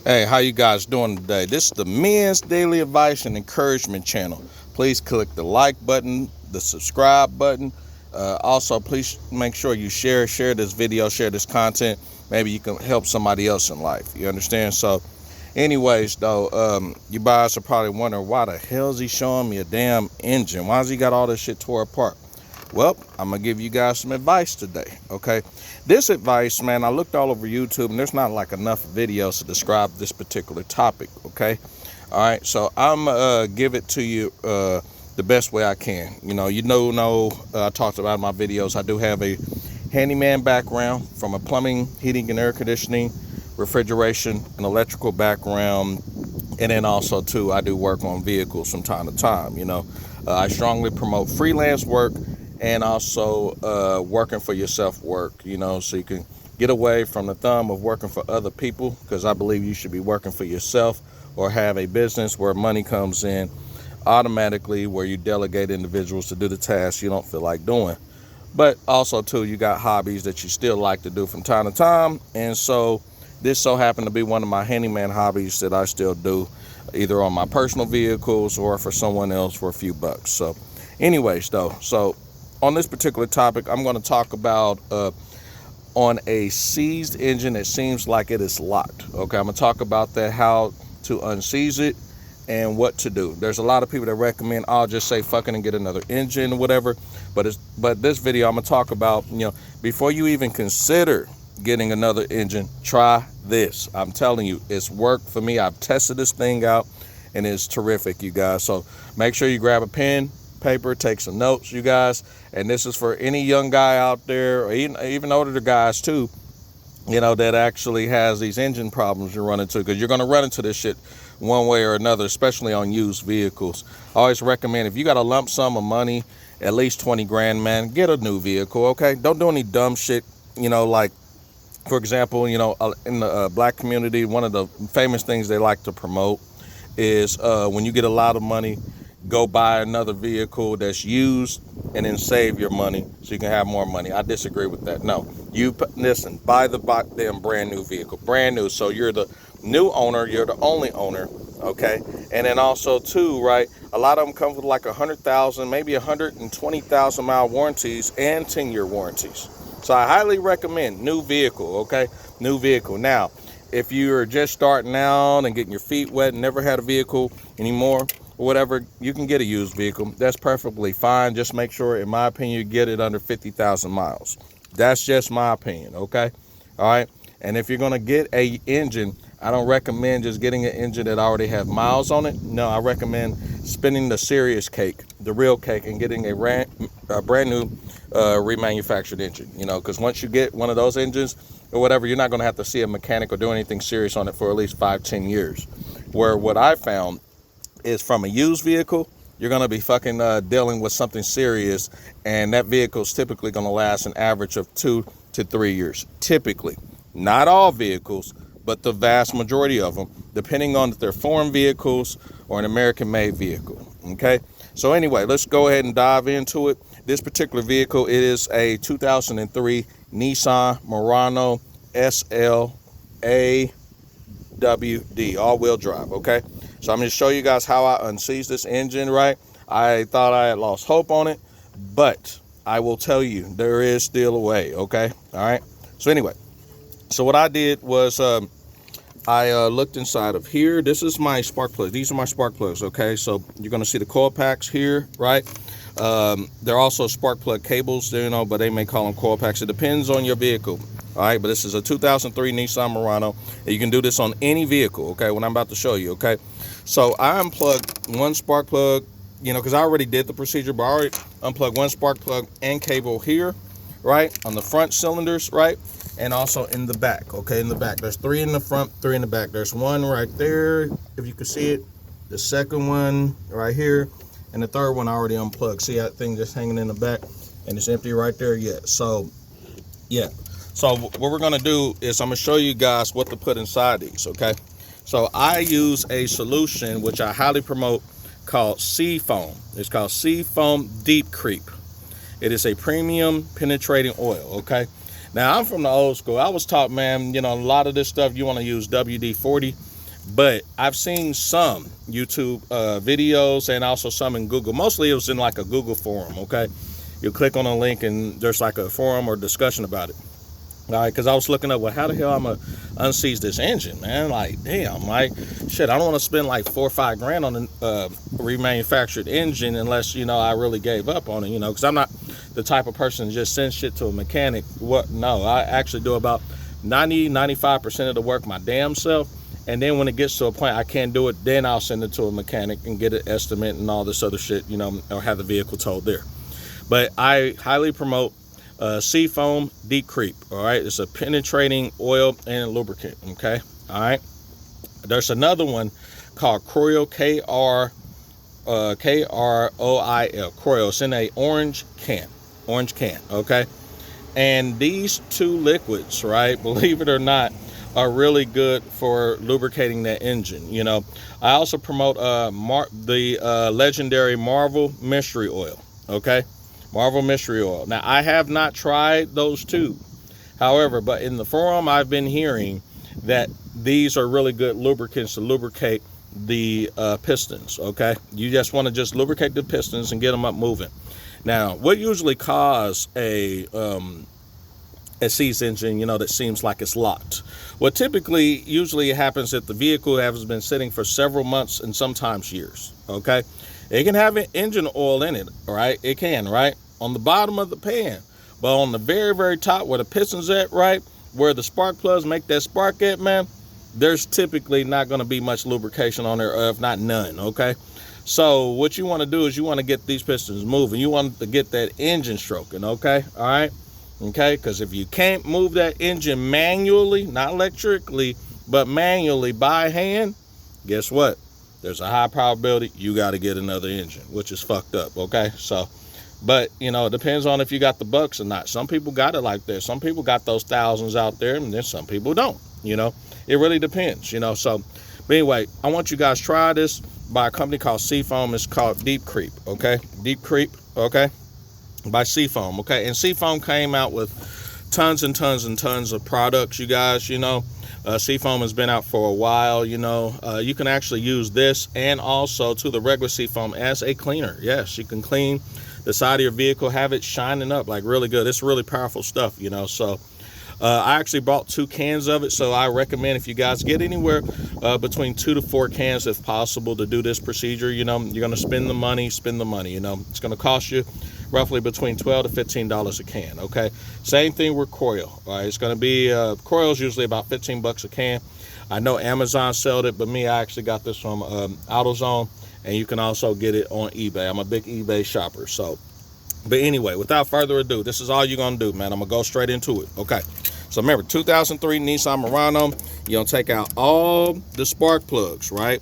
Hey, how you guys doing today? This is the Men's Daily Advice and Encouragement channel. Please click the like button, the subscribe button. Also, please make sure you share this video, share this content. Maybe you can help somebody else in life. You understand? So, anyways, though, you guys are probably wondering why the hell is he showing me a damn engine? Why has he got all this shit tore apart? Well, I'm going to give you guys some advice today, okay? This advice, man, I looked all over YouTube, and there's not like enough videos to describe this particular topic, okay? All right, so I'm going to give it to you the best way I can. I talked about in my videos, I do have a handyman background from a plumbing, heating, and air conditioning, refrigeration, and electrical background. And then also, too, I do work on vehicles from time to time, I strongly promote freelance work and also working for yourself work, so you can get away from the thumb of working for other people, because I believe you should be working for yourself or have a business where money comes in automatically, where you delegate individuals to do the tasks you don't feel like doing. But also, too, you got hobbies that you still like to do from time to time. And so this so happened to be one of my handyman hobbies that I still do, either on my personal vehicles or for someone else for a few bucks. So anyways, though, so on this particular topic, I'm going to talk about on a seized engine that seems like it is locked. Okay, I'm going to talk about that, how to unseize it and what to do. There's a lot of people that recommend, I'll just say fucking and get another engine or whatever. But this video, I'm going to talk about, before you even consider getting another engine, try this. I'm telling you, it's worked for me. I've tested this thing out and it's terrific, you guys. So make sure you grab a pen, paper, take some notes, you guys. And this is for any young guy out there, or even older guys too, that actually has these engine problems you run into, because you're going to run into this shit one way or another, especially on used vehicles. I always recommend, if you got a lump sum of money, at least 20 grand, man, get a new vehicle, okay? Don't do any dumb shit, like, for example, in the black community, one of the famous things they like to promote is when you get a lot of money, go buy another vehicle that's used and then save your money so you can have more money. I disagree with that. No, listen, buy the damn brand new vehicle, brand new. So you're the new owner, you're the only owner, okay? And then also too, right, a lot of them come with like 100,000, maybe 120,000 mile warranties and 10-year warranties. So I highly recommend new vehicle, okay? New vehicle. Now, if you're just starting out and getting your feet wet and never had a vehicle anymore, or whatever, you can get a used vehicle. That's perfectly fine. Just make sure, in my opinion, you get it under 50,000 miles. That's just my opinion, okay? All right? And if you're going to get a engine, I don't recommend just getting an engine that already have miles on it. No, I recommend spending the serious cake, the real cake, and getting a brand new remanufactured engine, because once you get one of those engines or whatever, you're not going to have to see a mechanic or do anything serious on it for at least 5-10 years. Where what I found is, from a used vehicle, you're going to be fucking dealing with something serious, and that vehicle is typically going to last an average of 2 to 3 years. Typically. Not all vehicles, but the vast majority of them, depending on if they're foreign vehicles or an American-made vehicle. Okay? So anyway, let's go ahead and dive into it. This particular vehicle, it is a 2003 Nissan Murano SL AWD, all-wheel drive, okay? So I'm going to show you guys how I unseized this engine, right? I thought I had lost hope on it, but I will tell you, there is still a way, okay? All right? So anyway, so what I did was I looked inside of here. This is my spark plugs. These are my spark plugs, okay? So you're going to see the coil packs here, right? They're also spark plug cables, but they may call them coil packs. It depends on your vehicle. All right, but this is a 2003 Nissan Murano. And you can do this on any vehicle, okay, what I'm about to show you, okay? So I unplugged one spark plug, because I already did the procedure, but I already unplugged one spark plug and cable here, right, on the front cylinders, right, and also in the back, okay, in the back. There's 3 in the front, 3 in the back. There's one right there, if you can see it. The second one right here, and the third one I already unplugged. See that thing just hanging in the back, and it's empty right there yet. So, yeah. So what we're going to do is I'm going to show you guys what to put inside these, okay? So I use a solution which I highly promote called Sea Foam. It's called Sea Foam Deep Creep. It is a premium penetrating oil, okay? Now, I'm from the old school. I was taught, man, a lot of this stuff you want to use WD-40. But I've seen some YouTube videos and also some in Google. Mostly it was in like a Google forum, okay? You click on a link and there's like a forum or discussion about it. All right, because I was looking up, well, how the hell I'm going to unseize this engine, man? Like, damn, like, shit, I don't want to spend like $4 or $5 grand on a remanufactured engine unless, you know, I really gave up on it, you know, because I'm not the type of person to just send shit to a mechanic. No, I actually do about 95% of the work my damn self. And then when it gets to a point I can't do it, then I'll send it to a mechanic and get an estimate and all this other shit, you know, or have the vehicle towed there. But I highly promote Seafoam Deep Creep. All right, it's a penetrating oil and lubricant. Okay, all right. There's another one called Kroil, Kroil. Kroil. It's in a orange can. Okay, and these two liquids, right, believe it or not, are really good for lubricating that engine. You know, I also promote the legendary Marvel Mystery Oil. Okay, Marvel Mystery Oil. Now, I have not tried those two. However, but in the forum, I've been hearing that these are really good lubricants to lubricate the pistons, okay? You just want to just lubricate the pistons and get them up moving. Now, what usually causes a seized engine, you know, that seems like it's locked? Well, usually it happens if the vehicle has been sitting for several months and sometimes years, okay? It can have an engine oil in it, right? It can, right? On the bottom of the pan. But on the very, very top where the piston's at, right? Where the spark plugs make that spark at, man, there's typically not going to be much lubrication on there, or if not none, okay? So what you want to do is you want to get these pistons moving. You want to get that engine stroking, okay? All right? Okay? Because if you can't move that engine manually, not electrically, but manually by hand, guess what? There's a high probability you got to get another engine, which is fucked up, okay? So, but, you know, it depends on if you got the bucks or not. Some people got it like this. Some people got those thousands out there, and then some people don't, you know? It really depends, you know? So, but anyway, I want you guys to try this by a company called Seafoam. It's called Deep Creep, okay? Deep Creep, okay? By Seafoam, okay? And Seafoam came out with tons and tons and tons of products, you guys, you know? Seafoam has been out for a while, you know. You can actually use this and also to the regular Seafoam as a cleaner. Yes, you can clean the side of your vehicle, have it shining up like really good. It's really powerful stuff, you know. So I actually bought 2 cans of it, so I recommend if you guys get anywhere between 2 to 4 cans if possible to do this procedure. You know, you're going to spend the money, you know. It's going to cost you roughly between $12 to $15 a can, okay? Same thing with Kroil, all right? It's going to be, Kroil's usually about $15 a can. I know Amazon sold it, but me, I actually got this from AutoZone, and you can also get it on eBay. I'm a big eBay shopper, so. But anyway, without further ado, this is all you're going to do, man. I'm going to go straight into it, okay? So remember, 2003 Nissan Murano, you're going to take out all the spark plugs, right?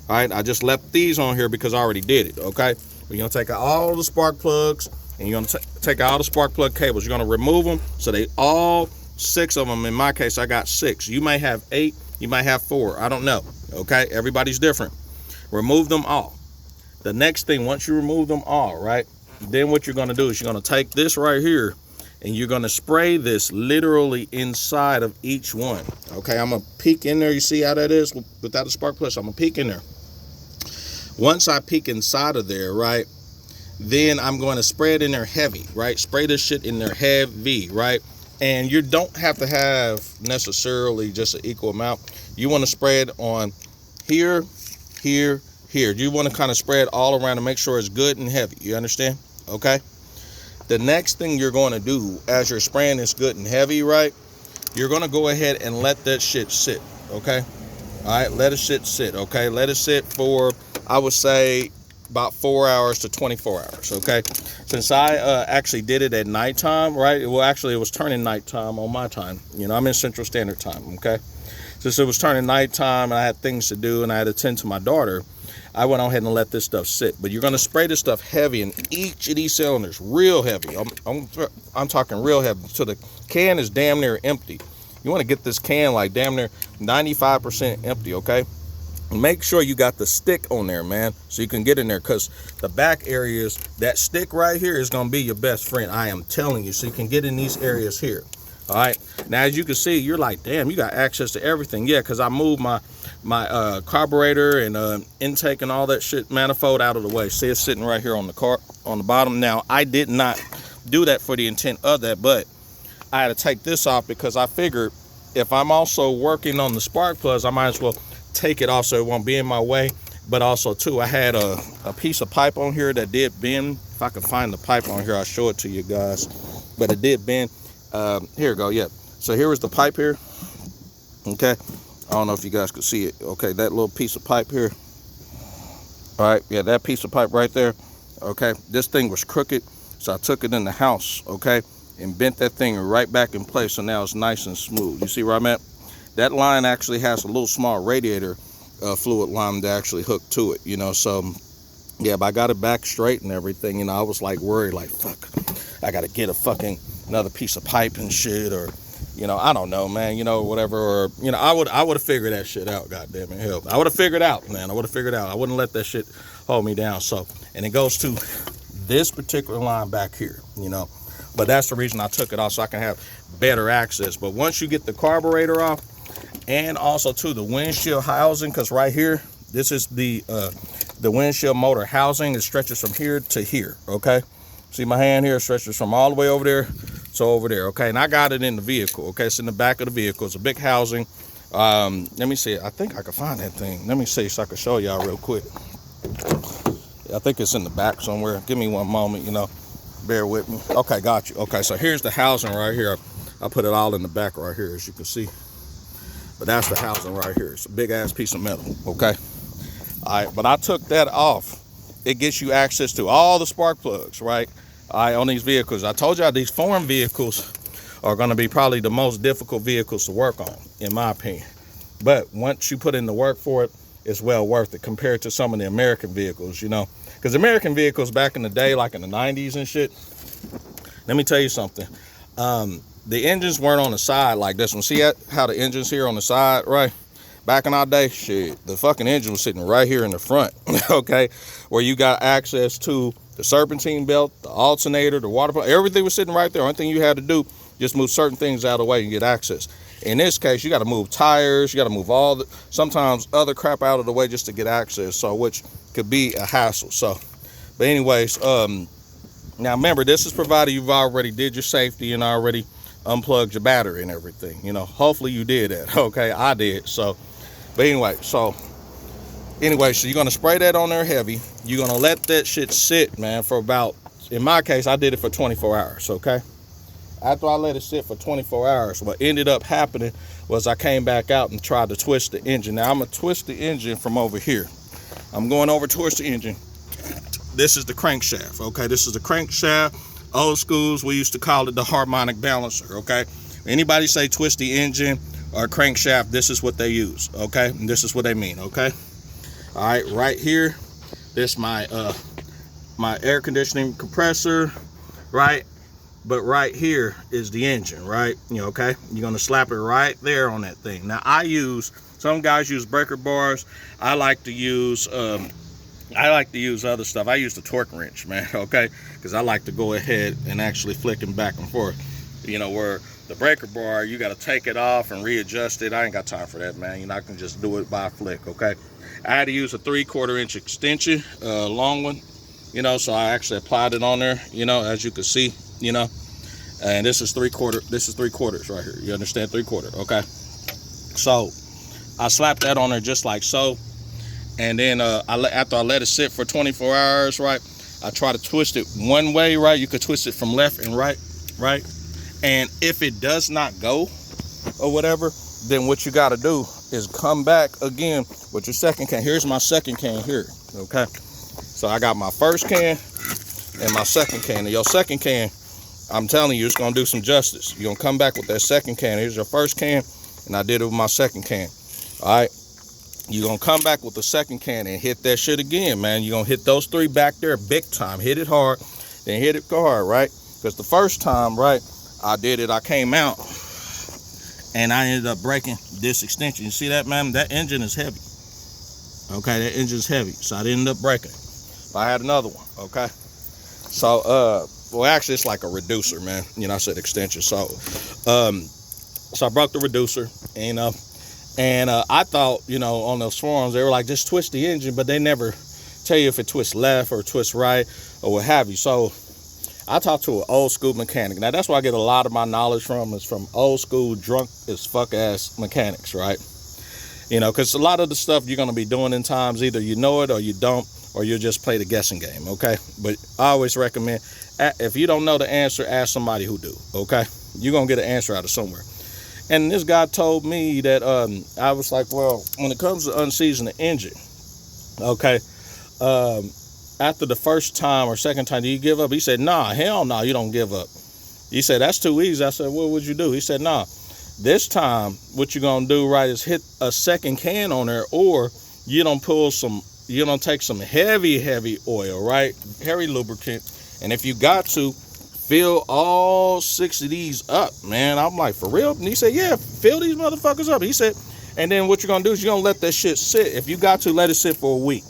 All right, I just left these on here because I already did it, okay? You're going to take out all the spark plugs, and you're going to take out all the spark plug cables. You're going to remove them, so they all 6 of them. In my case, I got 6. You may have 8, you might have 4. I don't know, okay? Everybody's different. Remove them all. The next thing, once you remove them all, right, then what you're going to do is you're going to take this right here, and you're going to spray this literally inside of each one, okay? I'm going to peek in there. You see how that is without a spark plug? So I'm going to peek in there. Once I peek inside of there, right, then I'm going to spray it in there heavy, right? Spray this shit in there heavy, right? And you don't have to have necessarily just an equal amount. You want to spray it on here, here, here. You want to kind of spread all around to make sure it's good and heavy. You understand? Okay. The next thing you're going to do as you're spraying this good and heavy, right? You're going to go ahead and let that shit sit. Okay. All right. Let it sit. Okay. Let it sit for, I would say, about 4 hours to 24 hours. Okay. Since I actually did it at nighttime, right? Well, actually, it was turning nighttime on my time. You know, I'm in Central Standard Time. Okay. Since it was turning nighttime and I had things to do and I had to tend to my daughter, I went on ahead and let this stuff sit. But you're going to spray this stuff heavy in each of these cylinders, real heavy. I'm talking real heavy. So the can is damn near empty. You want to get this can like damn near 95% empty, okay? Make sure you got the stick on there, man, so you can get in there, because the back areas, that stick right here is going to be your best friend. I am telling you, so you can get in these areas here. All right. Now, as you can see, you're like, damn, you got access to everything. Yeah, because I moved my carburetor and intake and all that shit manifold out of the way. See, it's sitting right here on the car on the bottom. Now, I did not do that for the intent of that, but I had to take this off because I figured if I'm also working on the spark plugs, I might as well take it off so it won't be in my way. But also, too, I had a piece of pipe on here that did bend. If I can find the pipe on here, I'll show it to you guys. But it did bend. Here we go. Yeah. So here was the pipe here. Okay. I don't know if you guys could see it. Okay. That little piece of pipe here. All right. Yeah. That piece of pipe right there. Okay. This thing was crooked. So I took it in the house. Okay. And bent that thing right back in place. So now it's nice and smooth. You see where I'm at? That line actually has a little small radiator fluid line that actually hooked to it. You know. So yeah, but I got it back straight and everything. You know, I was like worried, like, fuck, I got to get another piece of pipe and shit, or, you know, I don't know, man, you know, whatever, or, you know, I would have figured that shit out, goddamn it, hell, I would have figured out, man, I would have figured out, I wouldn't let that shit hold me down. So, and it goes to this particular line back here, you know, but that's the reason I took it off, so I can have better access. But once you get the carburetor off, and also too the windshield housing, because right here, this is the windshield motor housing. It stretches from here to here, okay? See my hand here? It stretches from all the way over there to over there, okay? And I got it in the vehicle, okay? It's in the back of the vehicle. It's a big housing. Let me see. I think I can find that thing. Let me see so I can show y'all real quick. I think it's in the back somewhere. Give me one moment, you know. Bear with me. Okay, got you. Okay, so here's the housing right here. I put it all in the back right here, as you can see. But that's the housing right here. It's a big-ass piece of metal, okay? All right, but I took that off. It gets you access to all the spark plugs, right? All right, on these vehicles. I told y'all these foreign vehicles are going to be probably the most difficult vehicles to work on, in my opinion. But once you put in the work for it, it's well worth it compared to some of the American vehicles, you know. Because American vehicles back in the day, like in the 90s and shit, let me tell you something. The engines weren't on the side like this one. See how the engine's here on the side, right? Back in our day, shit, the fucking engine was sitting right here in the front, okay? Where you got access to the serpentine belt, the alternator, the water pump, everything was sitting right there. Only thing you had to do, just move certain things out of the way and get access. In this case, you got to move tires, you got to move sometimes other crap out of the way just to get access, so which could be a hassle. So, but anyways, now remember, this is provided you've already did your safety and already unplugged your battery and everything. You know, hopefully you did that, okay? I did, so. But anyway, so you're going to spray that on there heavy. You're going to let that shit sit, man, for about, in my case, I did it for 24 hours, okay? After I let it sit for 24 hours, what ended up happening was I came back out and tried to twist the engine. Now, I'm going to twist the engine from over here. I'm going over towards the engine. This is the crankshaft, okay? This is the crankshaft. Old schools, we used to call it the harmonic balancer, okay? Anybody say twist the engine or crankshaft, this is what they use, okay? And this is what they mean, okay? All right, right here, this my my air conditioning compressor, right? But right here is the engine, right? You know, okay? You're gonna slap it right there on that thing. Now some guys use breaker bars. I like to use other stuff. I use the torque wrench, man, okay? Because I like to go ahead and actually flick them back and forth. You know, where the breaker bar, you got to take it off and readjust it. I ain't got time for that, man. You're not going to just do it by a flick, okay? I had to use a 3/4 inch extension, long one, you know, so I actually applied it on there, you know, as you can see, you know. And this is 3/4 right here. You understand? 3/4, okay? So I slapped that on there just like so. And then after I let it sit for 24 hours, right, I try to twist it one way, right? You could twist it from left and right, right? And if it does not go or whatever, then what you got to do is come back again with your second can. Here's my second can here, okay? So I got my first can and my second can. And your second can, I'm telling you, it's going to do some justice. You're going to come back with that second can. Here's your first can, and I did it with my second can, all right? You're going to come back with the second can and hit that shit again, man. You're going to hit those three back there big time. Hit it hard, then hit it hard, right? Because the first time, right, I did it, I came out, and I ended up breaking this extension. You see that, man? That engine is heavy. Okay, that engine's heavy, so I ended up breaking. But I had another one, okay? So, well, actually, it's like a reducer, man. You know, I said extension. So I broke the reducer, and I thought, you know, on those forums, they were like, just twist the engine, but they never tell you if it twists left or twists right or what have you. So I talked to an old school mechanic. Now, that's where I get a lot of my knowledge from, is from old school, drunk as fuck ass mechanics, right? You know, because a lot of the stuff you're going to be doing in times, either you know it or you don't, or you just play the guessing game, okay? But I always recommend, if you don't know the answer, ask somebody who do, okay? You're going to get an answer out of somewhere. And this guy told me that, I was like, well, when it comes to unseasoning the engine, okay, after the first time or second time, do you give up? He said, nah, hell no, you don't give up. He said, that's too easy. I said, what would you do? He said, nah, this time, what you're going to do, right, is hit a second can on there, or you don't take some heavy oil, right? Heavy lubricant. And if you got to, fill all 6 of these up, man. I'm like, for real? And he said, yeah, fill these motherfuckers up. He said, and then what you're going to do is you're going to let that shit sit. If you got to, let it sit for a week.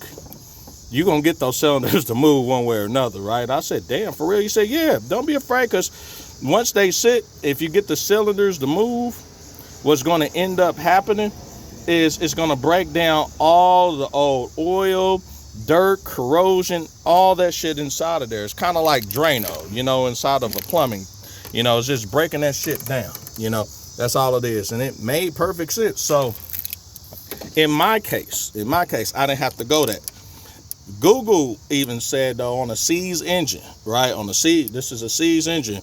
You're going to get those cylinders to move one way or another, right? I said, damn, for real? He said, yeah, don't be afraid, because once they sit, if you get the cylinders to move, what's going to end up happening is it's going to break down all the old oil, dirt, corrosion, all that shit inside of there. It's kind of like Drano, you know, inside of a plumbing. You know, it's just breaking that shit down. You know, that's all it is. And it made perfect sense. So in my case, I didn't have to go that. Google even said, though, on a C's engine, right? On the C, this is a C's engine,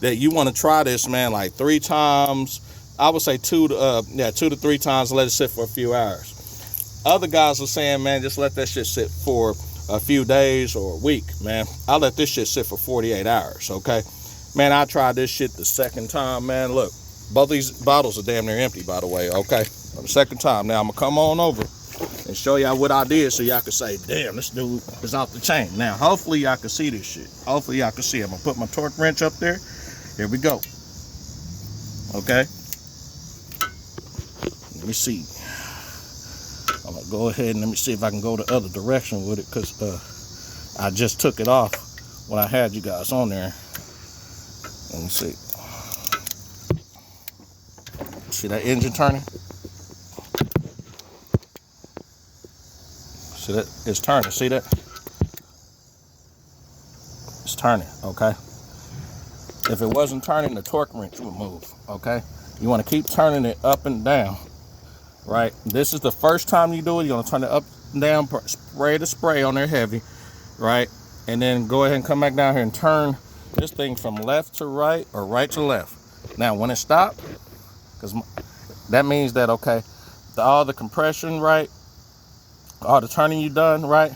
that you want to try this, man, like 3 times. I would say 2 to 3 times, let it sit for a few hours. Other guys are saying, man, just let that shit sit for a few days or a week, man. I let this shit sit for 48 hours, okay? Man, I tried this shit the second time, man. Look, both these bottles are damn near empty, by the way, okay? For the second time. Now, I'm going to come on over and show y'all what I did so y'all can say, damn, this dude is off the chain. Now, hopefully y'all can see this shit. Hopefully y'all can see it. I'm going to put my torque wrench up there. Here we go. Okay? Let me see. I'm gonna go ahead and let me see if I can go the other direction with it, because I just took it off when I had you guys on there. Let me see. See that engine turning? See that? It's turning. See that? It's turning, okay? If it wasn't turning, the torque wrench would move, okay? You want to keep turning it up and down. Right, this is the first time you do it. You're gonna turn it up and down, spray the spray on there heavy, right? And then go ahead and come back down here and turn this thing from left to right or right to left. Now, when it stopped, because that means that, okay, all the compression, right, all the turning you done, right,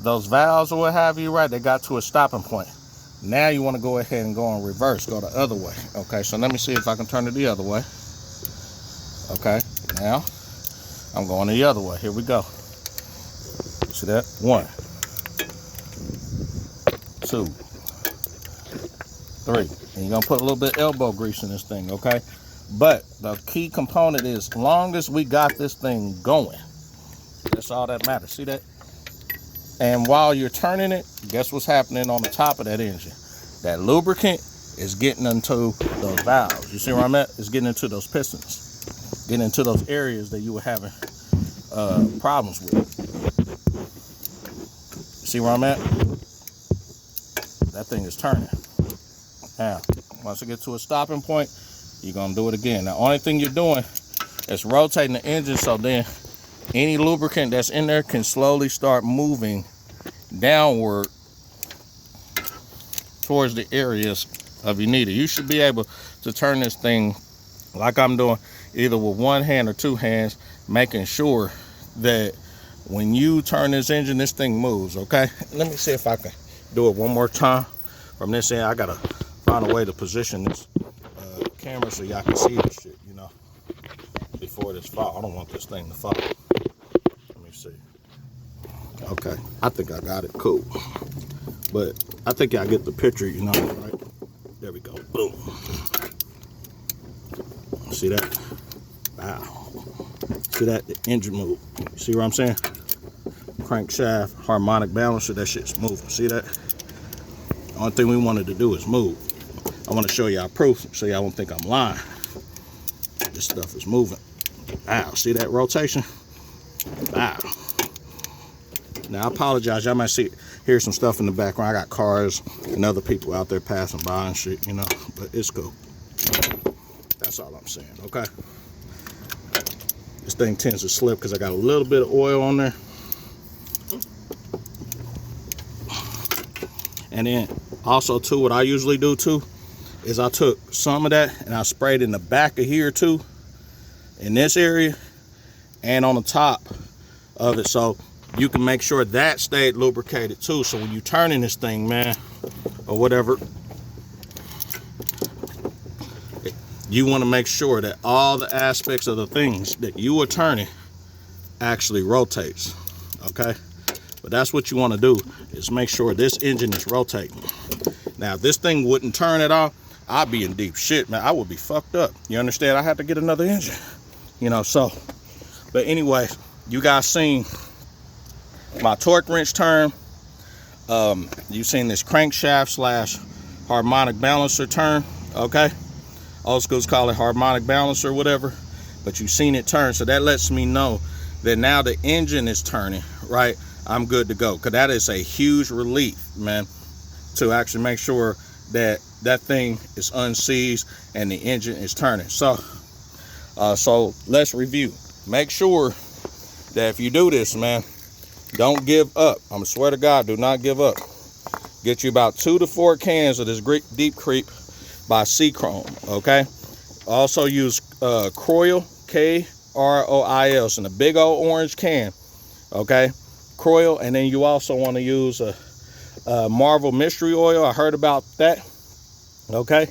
those valves or what have you, right, they got to a stopping point. Now you want to go ahead and go in reverse, go the other way. Okay, so let me see if I can turn it the other way. Okay. Now, I'm going the other way. Here we go. See that? 1, 2, 3. And you're going to put a little bit of elbow grease in this thing, okay? But the key component is, as long as we got this thing going, that's all that matters. See that? And while you're turning it, guess what's happening on the top of that engine? That lubricant is getting into those valves. You see where I'm at? It's getting into those pistons. Getting into those areas that you were having problems with. See where I'm at? That thing is turning. Now, once it gets to a stopping point, you're going to do it again. Now, only thing you're doing is rotating the engine, so then any lubricant that's in there can slowly start moving downward towards the areas of you need it. You should be able to turn this thing like I'm doing, either with one hand or 2 hands, making sure that when you turn this engine, this thing moves, okay? Let me see if I can do it one more time from this end. I gotta find a way to position this camera so y'all can see this shit, you know, before this fall. I don't want this thing to fall. Let me see. Okay, I think I got it, cool. But I think y'all get the picture, you know, right? There we go, boom. See that? Wow. See that? The engine move. See what I'm saying? Crankshaft, harmonic balancer, that shit's moving. See that? The Only thing we wanted to do is move. I want to show y'all proof so y'all won't think I'm lying. This stuff is moving. Wow, see that rotation? Wow. Now I apologize, y'all might hear some stuff in the background. I got cars and other people out there passing by and shit, you know, but it's cool. That's all I'm saying, okay? This thing tends to slip because I got a little bit of oil on there. And then also too, what I usually do too is I took some of that and I sprayed in the back of here too, in this area and on the top of it, so you can make sure that stayed lubricated too. So when you turning this thing, man, or whatever, you want to make sure that all the aspects of the things that you are turning actually rotates, okay? But that's what you want to do, is make sure this engine is rotating. Now, if this thing wouldn't turn at all, I'd be in deep shit, man. I would be fucked up. You understand? I have to get another engine, you know, so. But anyway, you guys seen my torque wrench turn. You've seen this crankshaft slash harmonic balancer turn, okay? Old schools call it harmonic balancer or whatever, but you've seen it turn, so that lets me know that now the engine is turning, right? I'm good to go, because that is a huge relief, man, to actually make sure that that thing is unseized and the engine is turning. So let's review. Make sure that if you do this, man, don't give up. I'm gonna swear to God, do not give up. Get you about 2 to 4 cans of this Deep Creep by Chrome, okay? Also use Kroil, K-R-O-I-L, in a big old orange can, okay? Kroil, and then you also want to use a Marvel Mystery Oil. I heard about that, okay?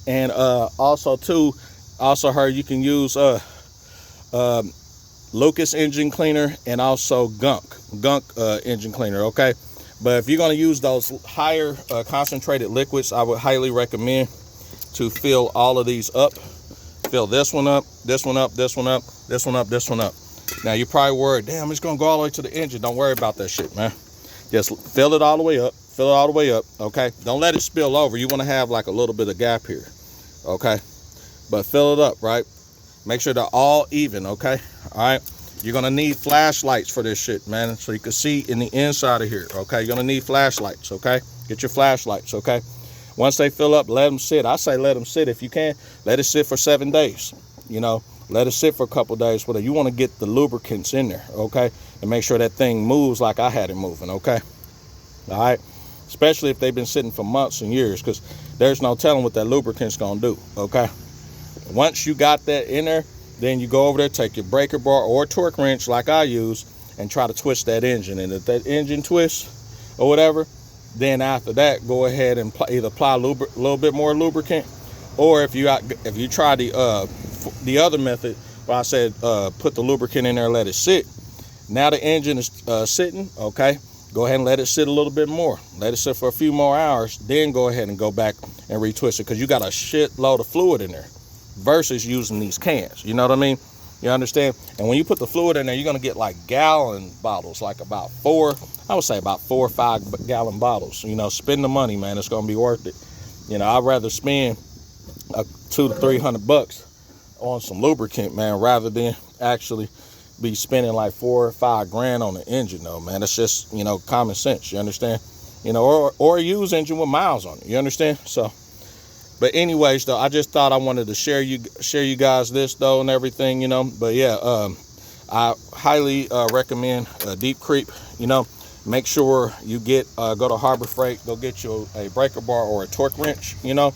And also heard you can use Lucas engine cleaner and also gunk engine cleaner, okay? But if you're going to use those higher concentrated liquids, I would highly recommend to fill all of these up. Fill this one up, this one up, this one up, this one up, this one up. Now you're probably worried, damn, it's going to go all the way to the engine. Don't worry about that shit, man. Just fill it all the way up. Fill it all the way up, okay? Don't let it spill over. You want to have like a little bit of gap here, okay? But fill it up, right? Make sure they're all even, okay? All right? You're going to need flashlights for this shit, man, so you can see in the inside of here, okay? You're going to need flashlights, okay? Get your flashlights, okay? Once they fill up, let them sit. I say let them sit. If you can, let it sit for 7 days, you know? Let it sit for a couple days. Whatever. You want to get the lubricants in there, okay? And make sure that thing moves like I had it moving, okay? All right? Especially if they've been sitting for months and years, because there's no telling what that lubricant's going to do, okay? Once you got that in there, then you go over there, take your breaker bar or torque wrench like I use, and try to twist that engine. And if that engine twists or whatever, then after that, go ahead and either apply a little bit more lubricant, or if you try the other method where I said put the lubricant in there, let it sit. Now the engine is sitting, okay? Go ahead and let it sit a little bit more. Let it sit for a few more hours, then go ahead and go back and retwist it, because you got a shitload of fluid in there versus using these cans. You know what I mean? You understand? And when you put the fluid in there, you're going to get like gallon bottles, like about 4 or 5 gallon bottles. You know, spend the money, man. It's going to be worth it. You know, I'd rather spend $200 to $300 on some lubricant, man, rather than actually be spending like 4 or 5 grand on the engine, though, man. It's just, you know, common sense. You understand? You know, or a used engine with miles on it. You understand? So, but anyways, though, I just thought I wanted to share you guys this, though, and everything, you know. But yeah, I highly recommend Deep Creep. You know, make sure you go to Harbor Freight, go get you a breaker bar or a torque wrench. You know,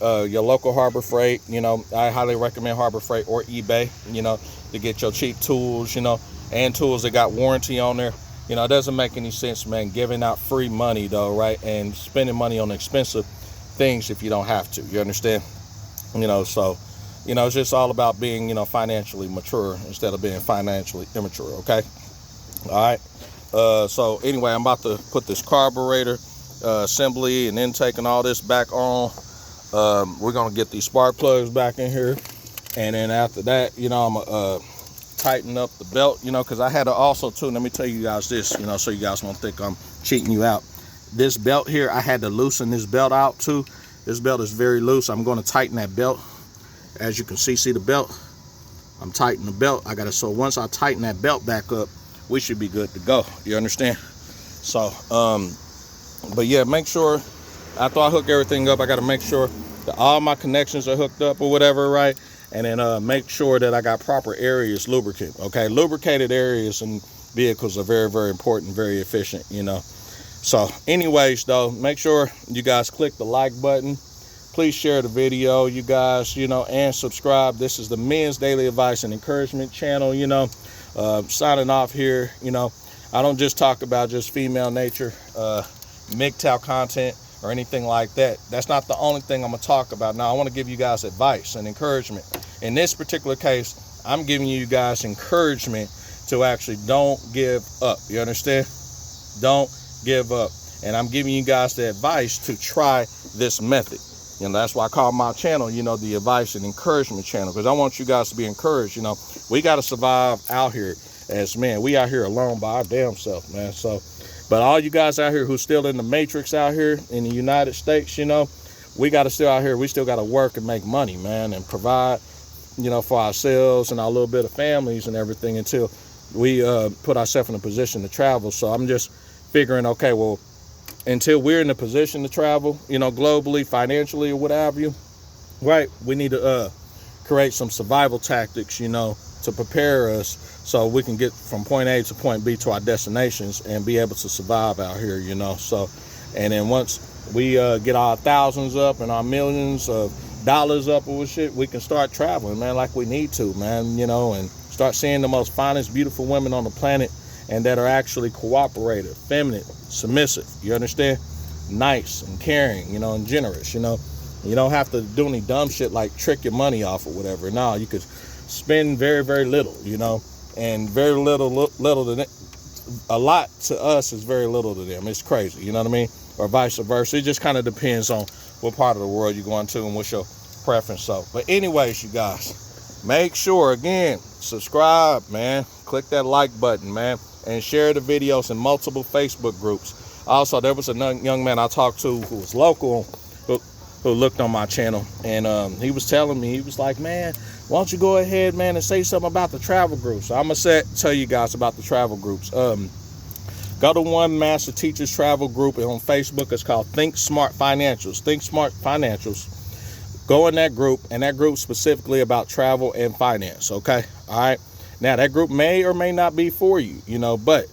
your local Harbor Freight. You know, I highly recommend Harbor Freight or eBay. You know, to get your cheap tools. You know, and tools that got warranty on there. You know, it doesn't make any sense, man, giving out free money, though, right, and spending money on expensive things if you don't have to. You understand? You know, so, you know, it's just all about being, you know, financially mature instead of being financially immature, okay? All right. So anyway, I'm about to put this carburetor assembly and intake and all this back on. We're gonna get these spark plugs back in here, and then after that, you know, I'm gonna tighten up the belt, you know, because I had to also too, let me tell you guys this, you know, so you guys won't think I'm cheating you out. This belt here, I had to loosen this belt out too. This belt is very loose. I'm going to tighten that belt. As you can see the belt? I'm tightening the belt. So once I tighten that belt back up, we should be good to go. You understand? So, but yeah, make sure, after I hook everything up, I got to make sure that all my connections are hooked up or whatever, right? And then make sure that I got proper areas lubricant, okay? Lubricated areas in vehicles are very, very important, very efficient, you know? So anyways, though, make sure you guys click the like button. Please share the video, you guys, you know, and subscribe. This is the Men's Daily Advice and Encouragement channel, you know. Signing off here, you know. I don't just talk about just female nature, MGTOW content, or anything like that. That's not the only thing I'm going to talk about. Now, I want to give you guys advice and encouragement. In this particular case, I'm giving you guys encouragement to actually don't give up. You understand? Don't give up. And I'm giving you guys the advice to try this method. You know, that's why I call my channel, you know, the Advice and Encouragement channel, because I want you guys to be encouraged. You know, we got to survive out here as men. We out here alone by our damn self, man. So, but all you guys out here who's still in the matrix out here in the United States, you know, we got to still out here. We still got to work and make money, man, and provide, you know, for ourselves and our little bit of families and everything until we put ourselves in a position to travel. So I'm just figuring, okay, well, until we're in a position to travel, you know, globally, financially, or what have you, right, we need to create some survival tactics, you know, to prepare us so we can get from point A to point B to our destinations and be able to survive out here, you know. So, and then once we get our thousands up and our millions of dollars up or shit, we can start traveling, man, like we need to, man, you know, and start seeing the most finest, beautiful women on the planet, and that are actually cooperative, feminine, submissive, you understand? Nice and caring, you know, and generous, you know. You don't have to do any dumb shit like trick your money off or whatever. No, you could spend very, very little, you know, and very little to them. A lot to us is very little to them. It's crazy, you know what I mean? Or vice versa. It just kind of depends on what part of the world you're going to and what's your preference. So, but anyways, you guys, make sure, again, subscribe, man. Click that like button, man. And share the videos in multiple Facebook groups. Also, there was a young man I talked to who was local, who looked on my channel, and he was telling me, he was like, man, why don't you go ahead, man, and say something about the travel groups? So I'm going to tell you guys about the travel groups. Go to One Master Teachers Travel Group on Facebook. It's called Think Smart Financials. Think Smart Financials. Go in that group, and that group specifically about travel and finance, okay? All right? Now, that group may or may not be for you, you know, but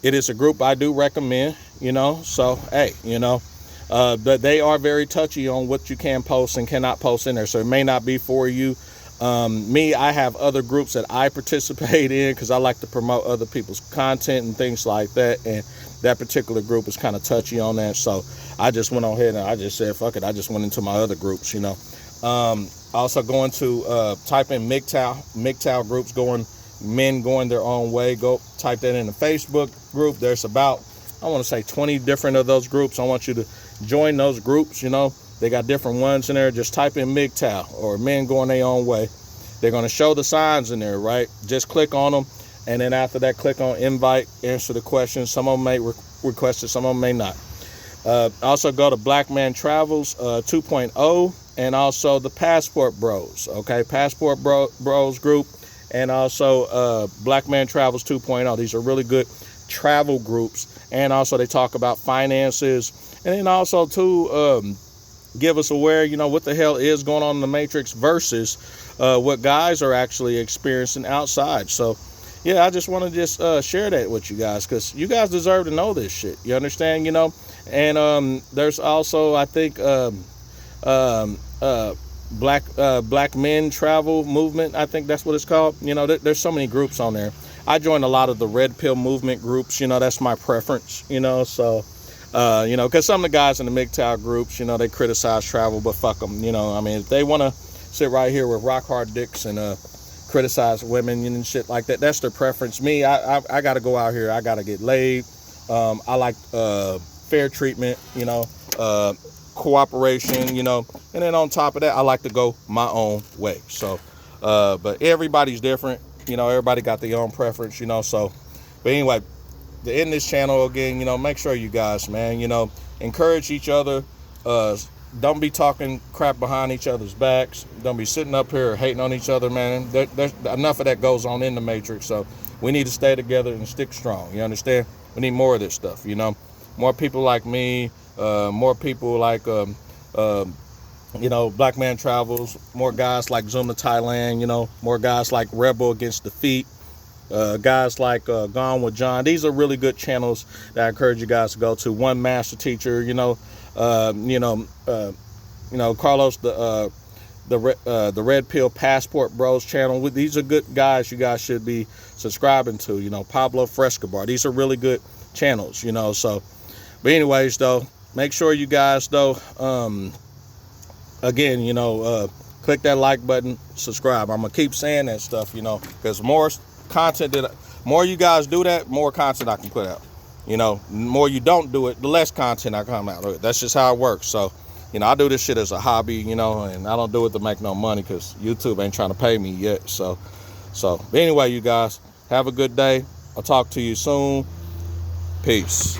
it is a group I do recommend, you know. So, hey, you know, but they are very touchy on what you can post and cannot post in there. So it may not be for you. Me, I have other groups that I participate in because I like to promote other people's content and things like that. And that particular group is kind of touchy on that. So I just went on ahead and I just said, fuck it. I just went into my other groups, you know. Also going to type in MGTOW groups, men going their own way. Go type that in the Facebook group. There's about, I want to say 20 different of those groups. I want you to join those groups, you know. They got different ones in there. Just type in MGTOW or men going their own way. They're going to show the signs in there, right? Just click on them. And then after that, click on invite, answer the questions. Some of them may request it, some of them may not. Also go to Black Man Travels 2.0 and also the Passport Bros, okay? Passport Bros group and also Black Man Travels 2.0. These are really good travel groups. And also they talk about finances. And then also too, give us aware, you know, what the hell is going on in the Matrix versus what guys are actually experiencing outside. So, yeah, I just want to just share that with you guys because you guys deserve to know this shit. You understand, you know? And there's also, I think, Black Men Travel Movement. I think that's what it's called. You know, there's so many groups on there. I joined a lot of the Red Pill Movement groups. You know, that's my preference, you know, so... you know, because some of the guys in the MGTOW groups, you know, they criticize travel, but fuck them. You know, I mean, if they want to sit right here with rock hard dicks and criticize women and shit like that, that's their preference. Me, I got to go out here. I got to get laid. I like fair treatment, you know, cooperation, you know, and then on top of that, I like to go my own way. So, but everybody's different. You know, everybody got their own preference, you know, so, but anyway, to end this channel again, make sure you guys, man, encourage each other. Don't be talking crap behind each other's backs. Don't be sitting up here hating on each other, man. There's enough of that goes on in the Matrix. So we need to stay together and stick strong. You understand? We need more of this stuff, More people like me, more people like, Black Man Travels, more guys like Zoom to Thailand, more guys like Rebel Against Defeat, guys like Gone with John. These are really good channels that I encourage you guys to go to. One Master Teacher, Carlos, the Red Pill Passport Bros channel. These are good guys you guys should be subscribing to. Pablo Frescobar. These are really good channels. So, but anyways, though, make sure you guys, though, again, click that like button, subscribe. I'm gonna keep saying that stuff, because more content more you guys do that, more content I can put out. More you don't do it, the less content I come out. That's just how it works. So, I do this shit as a hobby, and I don't do it to make no money because YouTube ain't trying to pay me yet. So but anyway, you guys, have a good day. I'll talk to you soon. Peace.